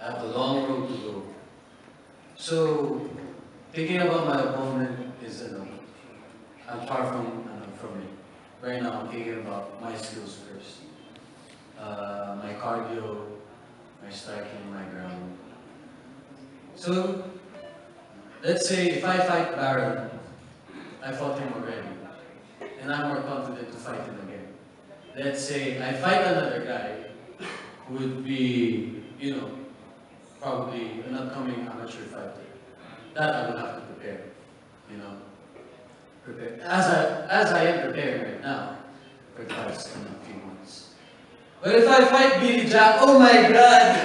I have a long road to go. So, thinking about my opponent is, I'm far from it. Right now, I'm thinking about my skills first. My cardio, my striking, my ground. So, let's say if I fight Baron, I fought him already, and I'm more confident to fight him again. Let's say I fight another guy who would be, probably an upcoming amateur fighter. That I will have to prepare, you know. Prepare. As I am preparing right now for fights in a few months. But if I fight Billy Jack, oh my God!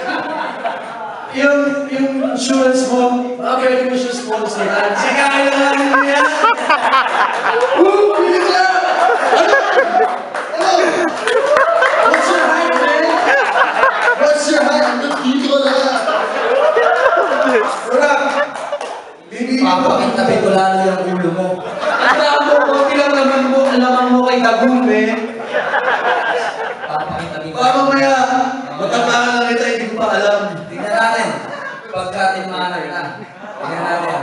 yung insurance mo, okay, yung insurance mo sa lahat. Sige, lang yan! Woo! Billy Jack! What's your height, man? What's your height? Dito ko lang. Papakitabi ko lalo yung ulo mo. Alam mo, konti lang naman mo kay Dagun, eh. Papakitabi ko. Mamaya, magkakaroon lang kita, hindi ko pa alam. Tingnan natin. Pagka tinmahanan na. Tingnan natin.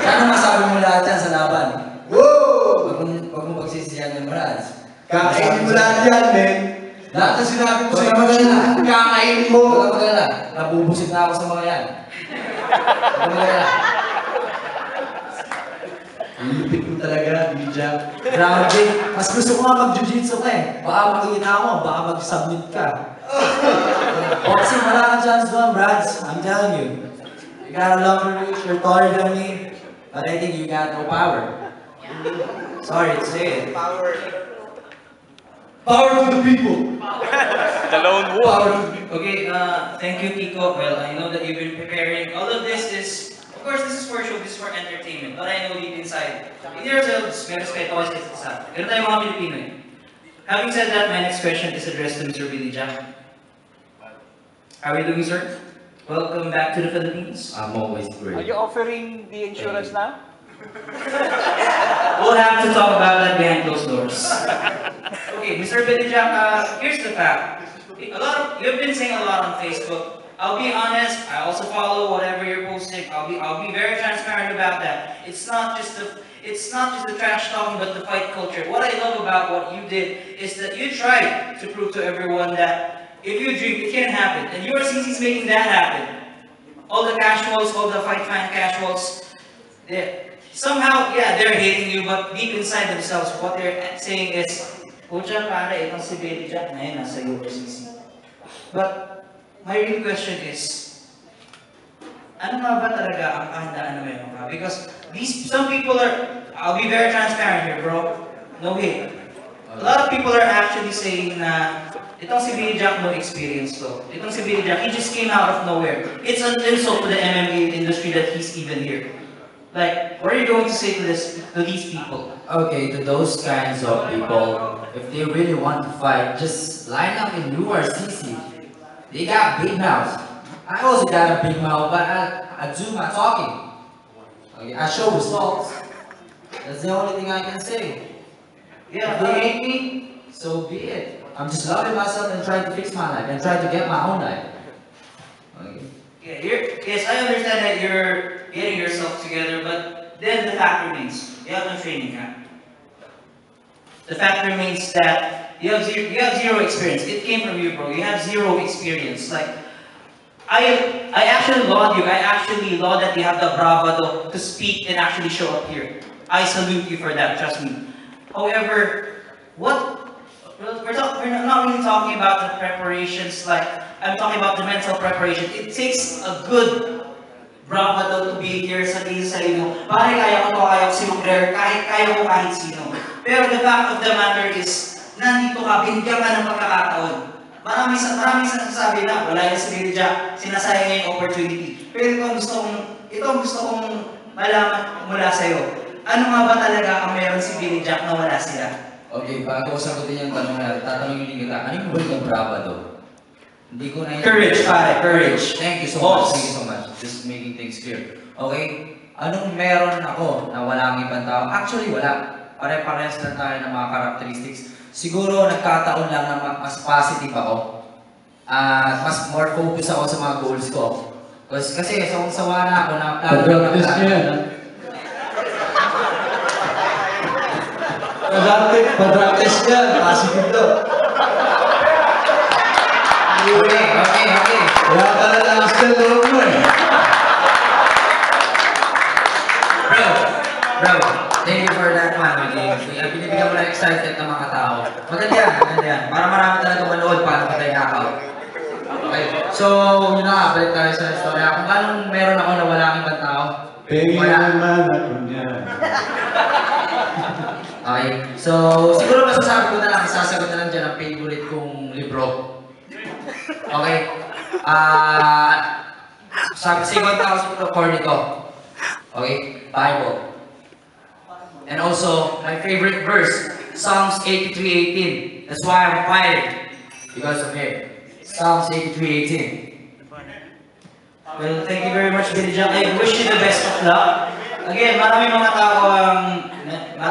Sana masabi mo lahat yan sa laban. Wow! Huwag mo pagsisiyan yung Brads. Kakainin mo lahat yan, men. Lahat na sinabi ko sa'yo, kakainin mo. Huwag ka magala. Nabubusit na ako sa mga yan. Huwag ka magala. Lupit mo talaga, Bija. Grabe. Mas gusto ko nga mag-jiu-jitsu ka eh. Baka makikita ako, baka mag-submit ka. Boxing, wala kang chance doon, Brads. I'm telling you. You got a longer reach, you're taller than me. But I think you got no power. Sorry to say it. Power to the people. The lone wolf. Okay, thank you, Kiko. Well, I know that you've been preparing. All of this is, of course, this is for show, this is for entertainment. But I know deep inside, in yourselves, may respect always gets isa. Ganun tayo mga Pilipino eh. Having said that, my next question is addressed to Mr. Billy Jack. How are you doing, sir? Welcome back to the Philippines. I'm always Are great. you offering the insurance now? We'll have to talk about that behind closed doors. Okay, Mr. Billy Jack, here's the fact. You've been saying a lot on Facebook. I'll be honest, I also follow whatever you're posting. I'll be very transparent about that. It's not just the trash talking, but the fight culture. What I love about what you did is that you tried to prove to everyone that if you dream, it can happen. And URCC is making that happen. All the casuals, all the fight fan casuals, somehow, yeah, they're hating you, but deep inside themselves, what they're saying is, Pucha, pare, itong si Billy Jack na yun, nasa URCC. But, my real question is, ano nga ba talaga ang kahandaan na meron ka? Because some people are, I'll be very transparent here, bro. No hate. A lot of people are actually saying na, itong si Billy Jack no experience to. Itong si Billy Jack, he just came out of nowhere. It's an insult to the MMA industry that he's even here. Like, what are you going to say to these people? Okay, to those kinds of people, if they really want to fight, just line up in URCC. They got big mouths. I also got a big mouth, but I do my talking. Okay, I show results. That's the only thing I can say. Yeah, If they hate me, so be it. I'm just loving myself and trying to fix my life and trying to get my own life. Okay. yeah, yes, I understand that you're getting yourself together, but then the fact remains, you have no training camp. The fact remains that you have zero experience. It came from you, bro. You have zero experience. Like, I actually laud you. I actually laud that you have the bravado to speak and actually show up here. I salute you for that, trust me. However, we're not really talking about the preparations, like, I'm talking about the mental preparation. It takes a good bravado to be here sa sa'yo. Pare, kaya ko si Mugler, kaya ko kahit sino. Pero the fact of the matter is, nandito ka, binigyan ka ng pagkakataon. Marami sasabi na, wala yan si Billy Jack, sinasayang niya yung opportunity. Pero ito ang gusto kong malaman mula sa'yo. Ano nga ba talaga ang meron si Billy Jack na wala sila? Okay, bago ko sagutin yung tanong na, tatanungin din kita, ano yung ba yung bravado? Hindi ko na Courage, pare, courage. Thank you so much, thank you so much. Just making things clear. Okay, anong meron ako na walang ibang tao? Actually, wala. Pare-parehas na tayo ng mga characteristics. Siguro nagkataon lang na mas positive ako. Mas more focus ako sa mga goals ko. Kasi sawang-sawa na ako na Pag-practice niya yan, ha? Pag-practice niya, positive daw. Okay. Kaya ka na lang still loob mo eh. Bro, thank you for that one. Okay, binibigyan mo na excited ng mga tao. Maganda yan. Para marami talaga manood paano ka tayo knockout. Okay, so yun na nga, balik tayo sa istorya. Kung anong meron ako na wala ang ibang tao. Pingin naman ako niya. Okay, so siguro masasabi ko na lang, sasagot na lang dyan ang favorite kong libro. Okay, sigot ako sa corny ko. Okay, Bible. And also, my favorite verse, Psalms 83:18. That's why I'm fighting, because of it. Psalms 83:18. Well, thank you very much, Billy Jack. I wish you the best of luck. Again, maraming mga tao ang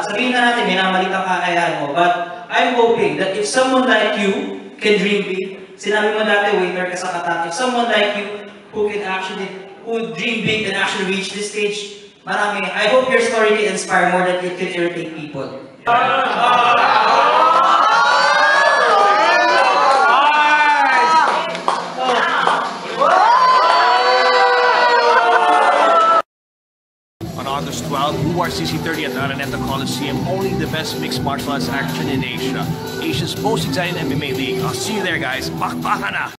sabihin na natin, minamalit ang kakayahan mo. But I'm hoping that if someone like you can dream big, sinabi mo dati, waiter ka sa Qatar, if someone like you who dream big and actually reach this stage, marami. I hope your story can inspire more than it can irritate people. On August 12, URCC 30 at Araneta Coliseum, only the best mixed martial arts action in Asia. Asia's most exciting MMA league. I'll see you there, guys. Bakbaka na!